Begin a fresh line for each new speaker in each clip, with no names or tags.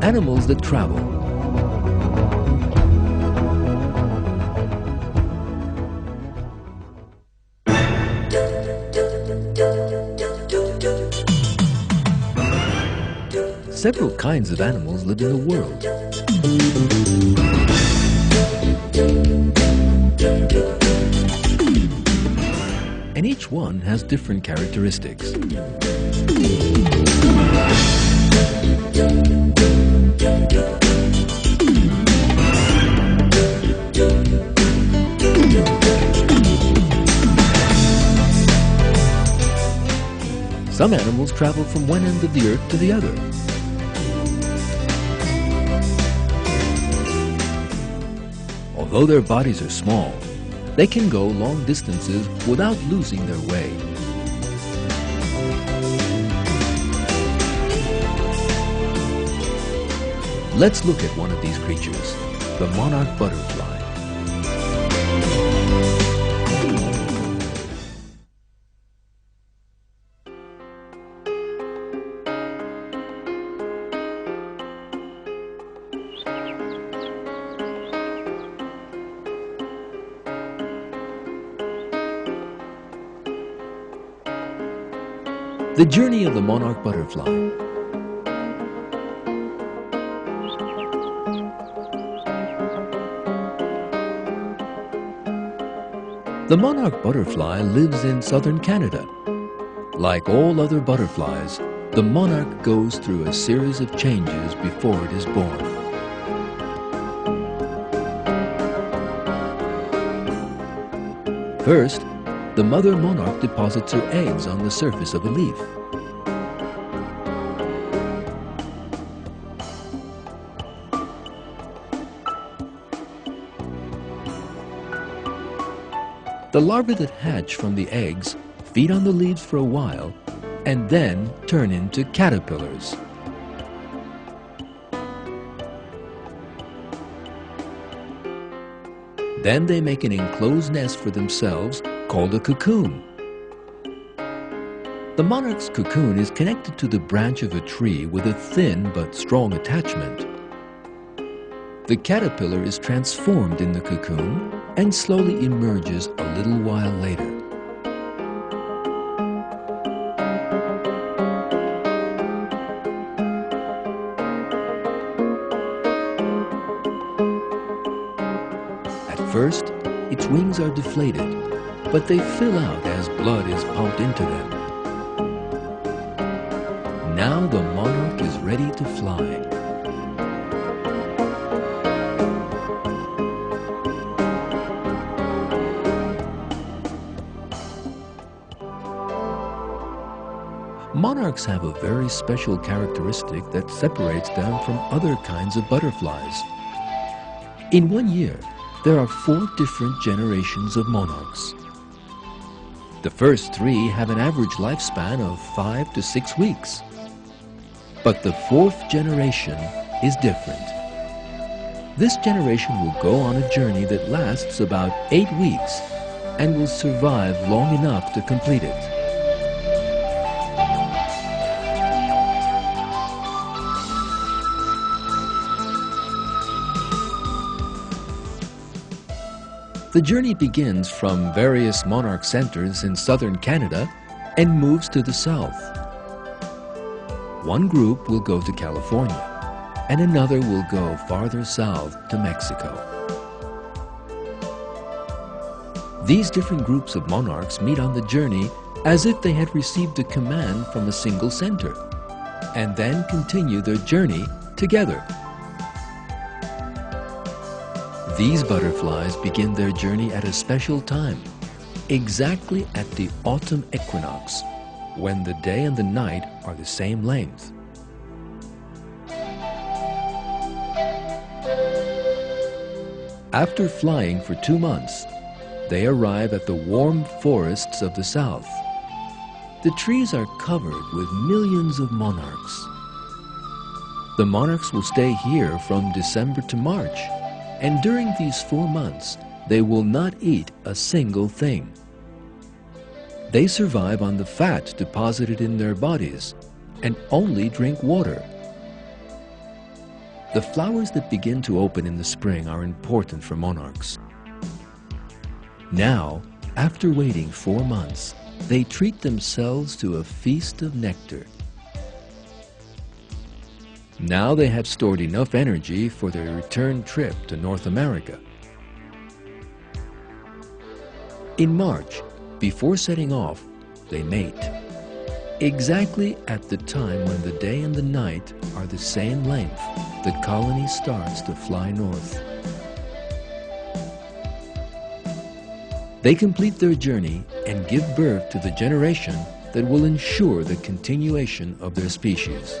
Animals that travel. Several kinds of animals live in the world. And each one has different characteristics. Some animals travel from one end of the earth to the other. Although their bodies are small, they can go long distances without losing their way. Let's look at one of these creatures, the monarch butterfly. The journey of the monarch butterfly. The monarch butterfly lives in southern Canada. Like all other butterflies, the monarch goes through a series of changes before it is born. First, the mother monarch deposits her eggs on the surface of a leaf. The larvae that hatch from the eggs feed on the leaves for a while and then turn into caterpillars. Then they make an enclosed nest for themselves called a cocoon. The monarch's cocoon is connected to the branch of a tree with a thin but strong attachment. The caterpillar is transformed in the cocoon and slowly emerges a little while later. At first, its wings are deflated, but they fill out as blood is pumped into them. Now the monarch is ready to fly. Monarchs have a very special characteristic that separates them from other kinds of butterflies. In 1 year, there are 4 different generations of monarchs. The first 3 have an average lifespan of 5 to 6 weeks. But the 4th generation is different. This generation will go on a journey that lasts about 8 weeks and will survive long enough to complete it. The journey begins from various monarch centers in southern Canada and moves to the south. One group will go to California, and another will go farther south to Mexico. These different groups of monarchs meet on the journey as if they had received a command from a single center, and then continue their journey together. These butterflies begin their journey at a special time, exactly at the autumn equinox, when the day and the night are the same length. After flying for 2 months, they arrive at the warm forests of the south. The trees are covered with millions of monarchs. The monarchs will stay here from December to March, and during these 4 months, they will not eat a single thing. They survive on the fat deposited in their bodies and only drink water. The flowers that begin to open in the spring are important for monarchs. Now, after waiting 4 months, they treat themselves to a feast of nectar. Now they have stored enough energy for their return trip to North America. In March, before setting off, they mate. Exactly at the time when the day and the night are the same length, the colony starts to fly north. They complete their journey and give birth to the generation that will ensure the continuation of their species.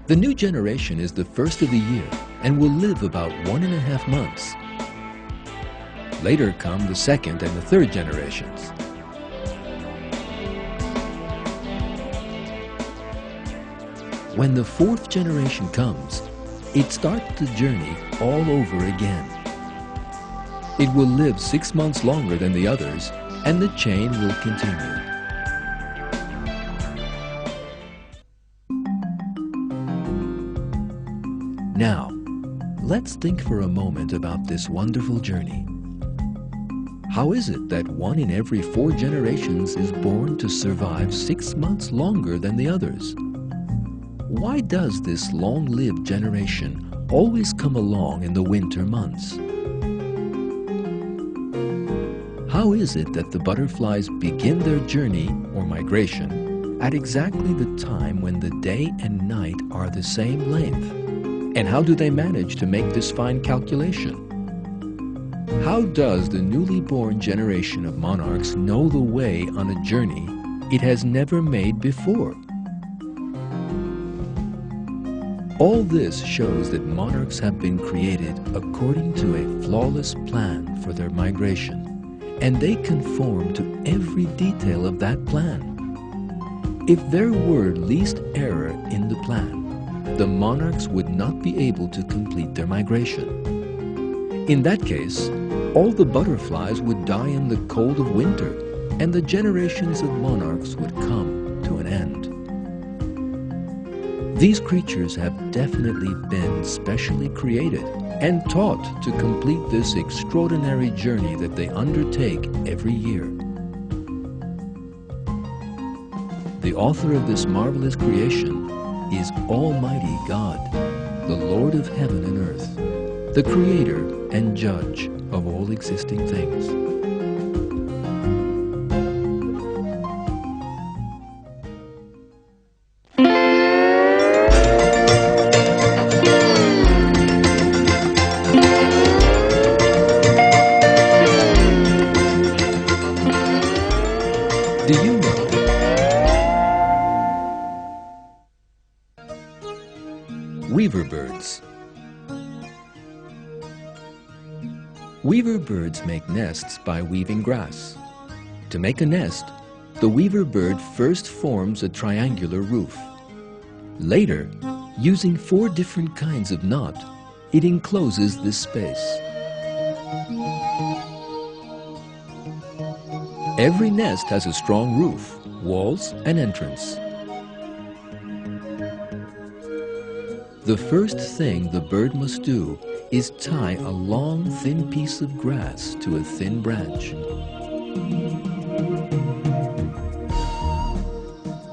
The new generation is the first of the year and will live about 1.5 months. Later come the second and the third generations. When the fourth generation comes, it starts the journey all over again. It will live 6 months longer than the others, and the chain will continue. Now, let's think for a moment about this wonderful journey. How is it that 1 in every 4 generations is born to survive 6 months longer than the others? Why does this long-lived generation always come along in the winter months? How is it that the butterflies begin their journey or migration at exactly the time when the day and night are the same length? And how do they manage to make this fine calculation? How does the newly born generation of monarchs know the way on a journey it has never made before? All this shows that monarchs have been created according to a flawless plan for their migration, and they conform to every detail of that plan. If there were least error in the plan, the monarchs would not be able to complete their migration. In that case, all the butterflies would die in the cold of winter, and the generations of monarchs would come to an end. These creatures have definitely been specially created and taught to complete this extraordinary journey that they undertake every year. The author of this marvelous creation is Almighty God, the Lord of heaven and earth, the Creator and Judge of all existing things. Do you know? Weaver birds. Weaver birds make nests by weaving grass. To make a nest, the weaver bird first forms a triangular roof. Later, using 4 different kinds of knot, it encloses this space. Every nest has a strong roof, walls, and entrance. The first thing the bird must do is tie a long, thin piece of grass to a thin branch.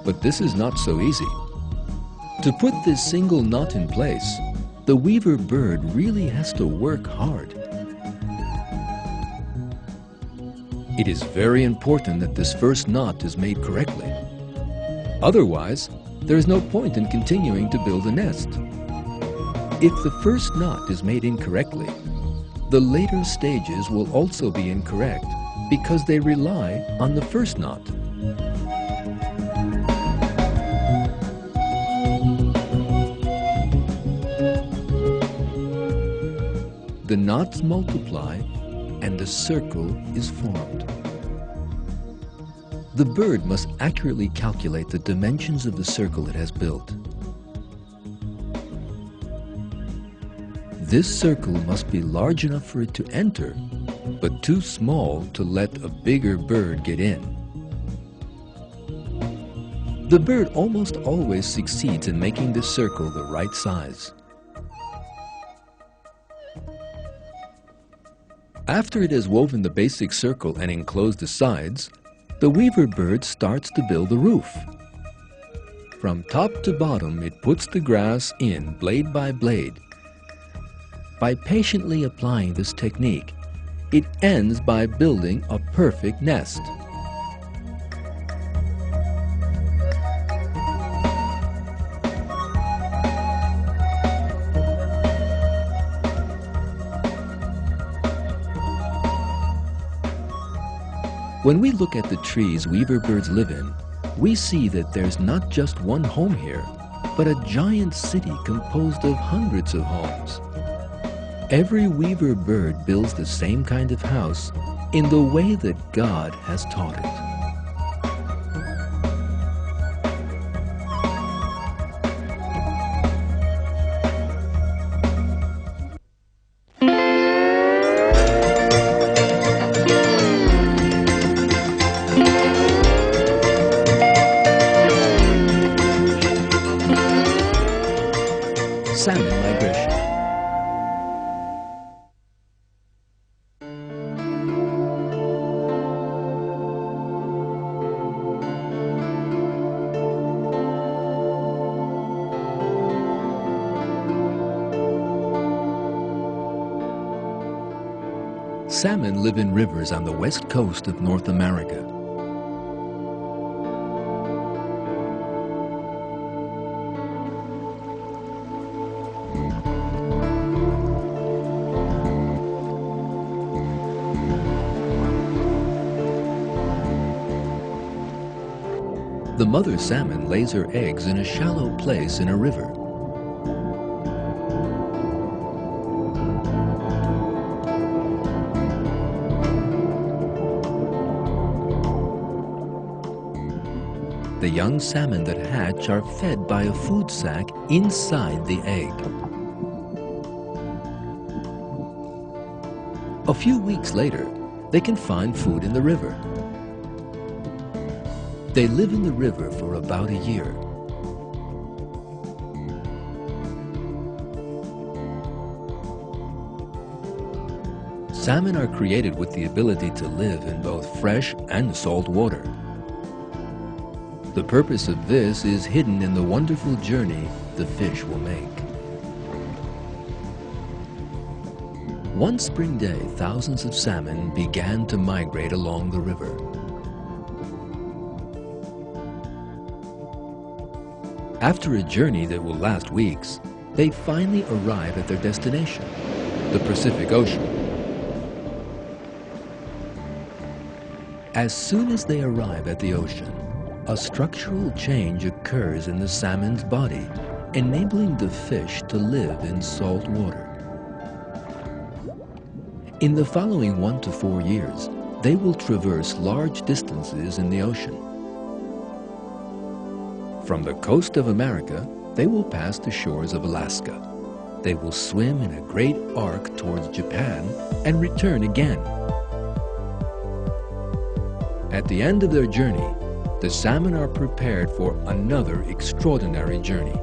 But this is not so easy. To put this single knot in place, the weaver bird really has to work hard. It is very important that this first knot is made correctly. Otherwise, there is no point in continuing to build a nest. If the first knot is made incorrectly, the later stages will also be incorrect because they rely on the first knot. The knots multiply and a circle is formed. The bird must accurately calculate the dimensions of the circle it has built. This circle must be large enough for it to enter, but too small to let a bigger bird get in. The bird almost always succeeds in making the circle the right size. After it has woven the basic circle and enclosed the sides, the weaver bird starts to build the roof. From top to bottom, it puts the grass in blade by blade. By patiently applying this technique, it ends by building a perfect nest. When we look at the trees weaver birds live in, we see that there's not just one home here, but a giant city composed of hundreds of homes. Every weaver bird builds the same kind of house in the way that God has taught it. Salmon migration. Salmon live in rivers on the west coast of North America. The mother salmon lays her eggs in a shallow place in a river. The young salmon that hatch are fed by a food sac inside the egg. A few weeks later, they can find food in the river. They live in the river for about a year. Salmon are created with the ability to live in both fresh and salt water. The purpose of this is hidden in the wonderful journey the fish will make. One spring day, thousands of salmon began to migrate along the river. After a journey that will last weeks, they finally arrive at their destination, the Pacific Ocean. As soon as they arrive at the ocean, a structural change occurs in the salmon's body, enabling the fish to live in salt water. In the following 1 to 4 years, they will traverse large distances in the ocean. From the coast of America, they will pass the shores of Alaska. They will swim in a great arc towards Japan and return again. At the end of their journey, the salmon are prepared for another extraordinary journey,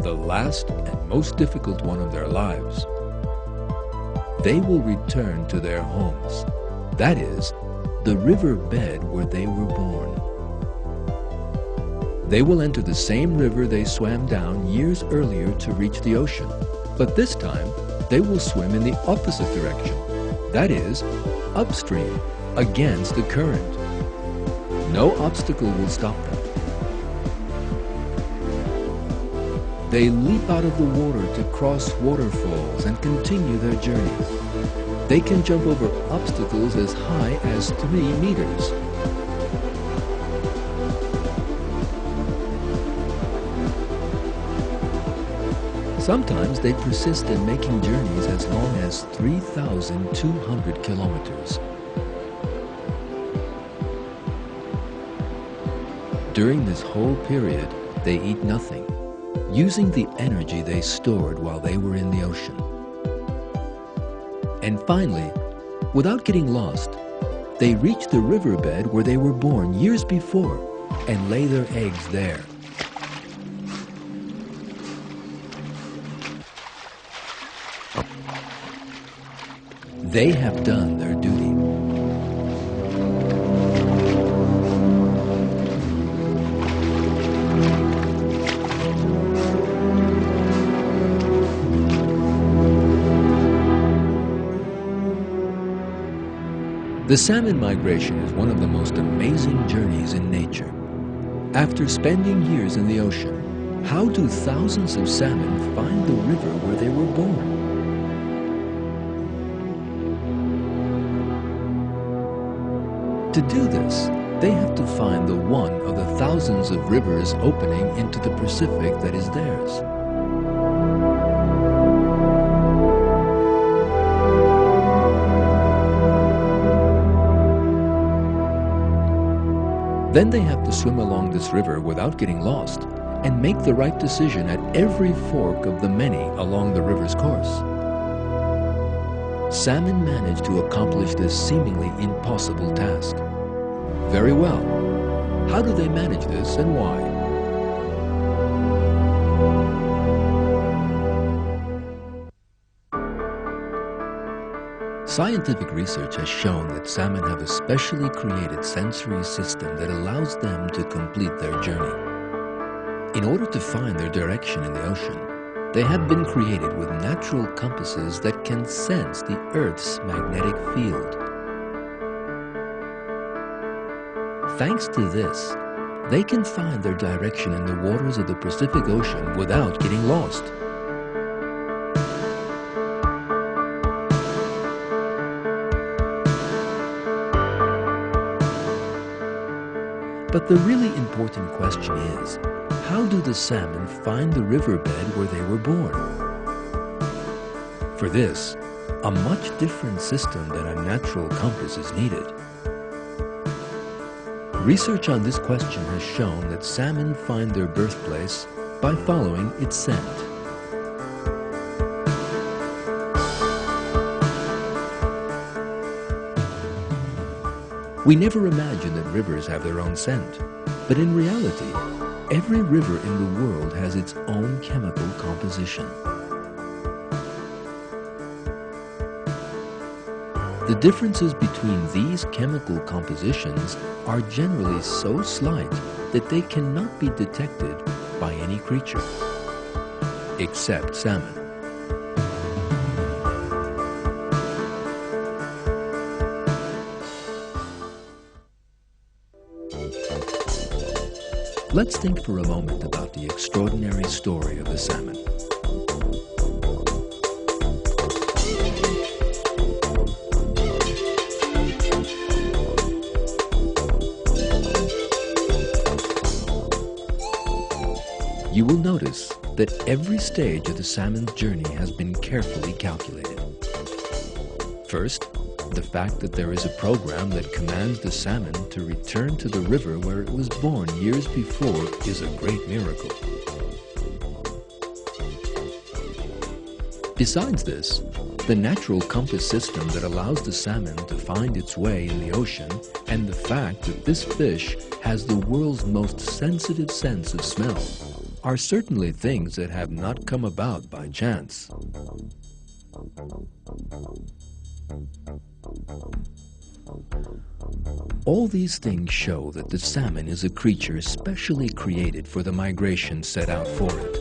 the last and most difficult one of their lives. They will return to their homes, that is, the river bed where they were born. They will enter the same river they swam down years earlier to reach the ocean, but this time they will swim in the opposite direction, that is, upstream, against the current. No obstacle will stop them. They leap out of the water to cross waterfalls and continue their journey. They can jump over obstacles as high as 3 meters. Sometimes they persist in making journeys as long as 3,200 kilometers. During this whole period, they eat nothing, using the energy they stored while they were in the ocean. And finally, without getting lost, they reach the riverbed where they were born years before and lay their eggs there. They have done their duty. The salmon migration is one of the most amazing journeys in nature. After spending years in the ocean, how do thousands of salmon find the river where they were born? To do this, they have to find the one of the thousands of rivers opening into the Pacific that is theirs. Then they have to swim along this river without getting lost and make the right decision at every fork of the many along the river's course. Salmon manage to accomplish this seemingly impossible task. Very well. How do they manage this and why? Scientific research has shown that salmon have a specially created sensory system that allows them to complete their journey. In order to find their direction in the ocean, they have been created with natural compasses that can sense the Earth's magnetic field. Thanks to this, they can find their direction in the waters of the Pacific Ocean without getting lost. But the really important question is, how do the salmon find the riverbed where they were born? For this, a much different system than a natural compass is needed. Research on this question has shown that salmon find their birthplace by following its scent. We never imagine that rivers have their own scent, but in reality, every river in the world has its own chemical composition. The differences between these chemical compositions are generally so slight that they cannot be detected by any creature, except salmon. Let's think for a moment about the extraordinary story of the salmon. You will notice that every stage of the salmon's journey has been carefully calculated. First, the fact that there is a program that commands the salmon to return to the river where it was born years before is a great miracle. Besides this, the natural compass system that allows the salmon to find its way in the ocean and the fact that this fish has the world's most sensitive sense of smell are certainly things that have not come about by chance. All these things show that the salmon is a creature specially created for the migration set out for it.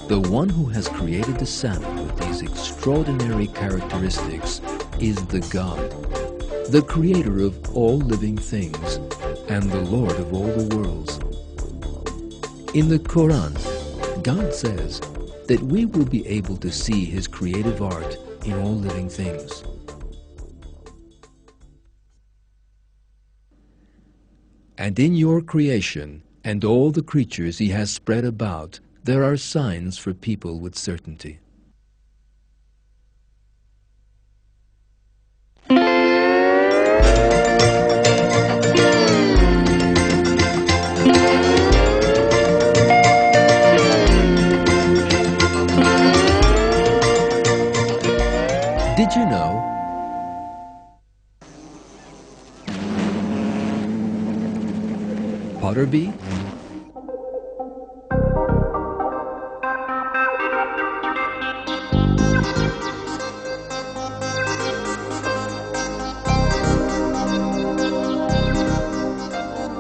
The one who has created the salmon with these extraordinary characteristics is the God, the creator of all living things and the Lord of all the worlds. In the Quran, God says that we will be able to see His creative art in all living things. And in your creation and all the creatures He has spread about, there are signs for people with certainty. butter bee?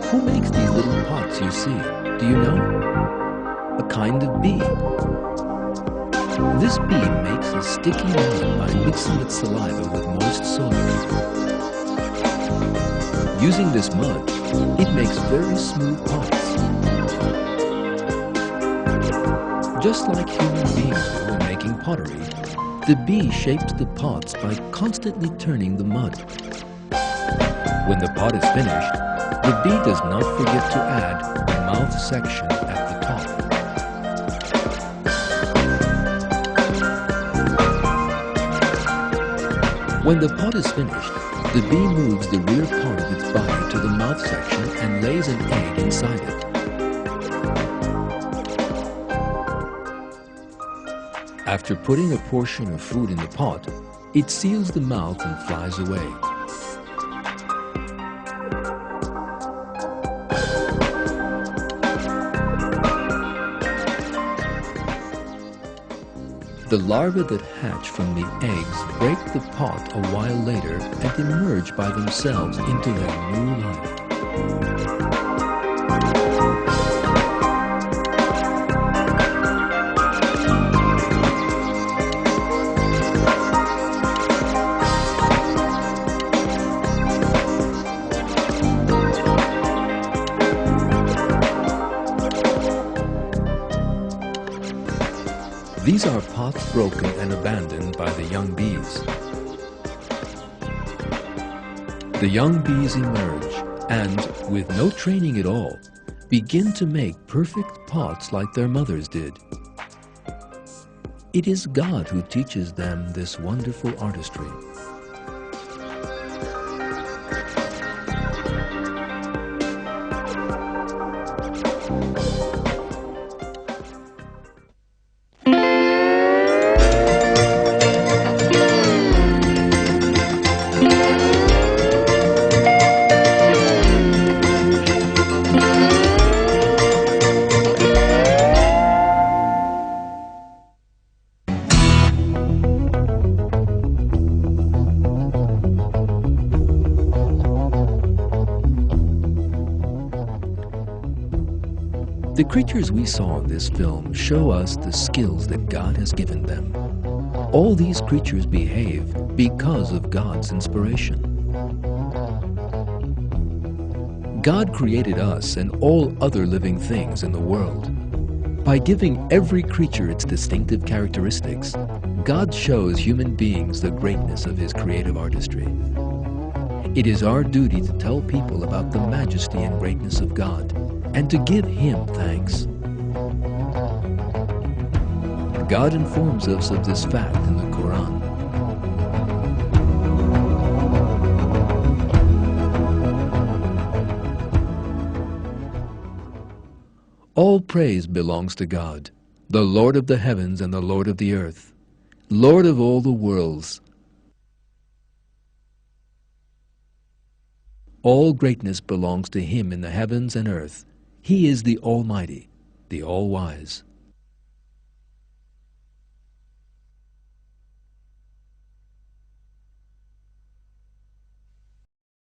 Who makes these little pots you see? Do you know? A kind of bee. This bee makes a sticky mud by mixing its saliva with moist soil. Using this mud, it makes very smooth pots. Just like human beings do when making pottery, the bee shapes the pots by constantly turning the mud. When the pot is finished, the bee does not forget to add the mouth section at the top. When the pot is finished, the bee moves the rear part of its body to the mouth section and lays an egg inside it. After putting a portion of food in the pot, it seals the mouth and flies away. The larvae that hatch from the eggs break the pot a while later and emerge by themselves into their new life. These are pots broken and abandoned by the young bees. The young bees emerge and, with no training at all, begin to make perfect pots like their mothers did. It is God who teaches them this wonderful artistry. The creatures we saw in this film show us the skills that God has given them. All these creatures behave because of God's inspiration. God created us and all other living things in the world. By giving every creature its distinctive characteristics, God shows human beings the greatness of His creative artistry. It is our duty to tell people about the majesty and greatness of God and to give Him thanks. God informs us of this fact in the Quran. All praise belongs to God, the Lord of the heavens and the Lord of the earth, Lord of all the worlds. All greatness belongs to Him in the heavens and earth. He is the Almighty, the All-Wise.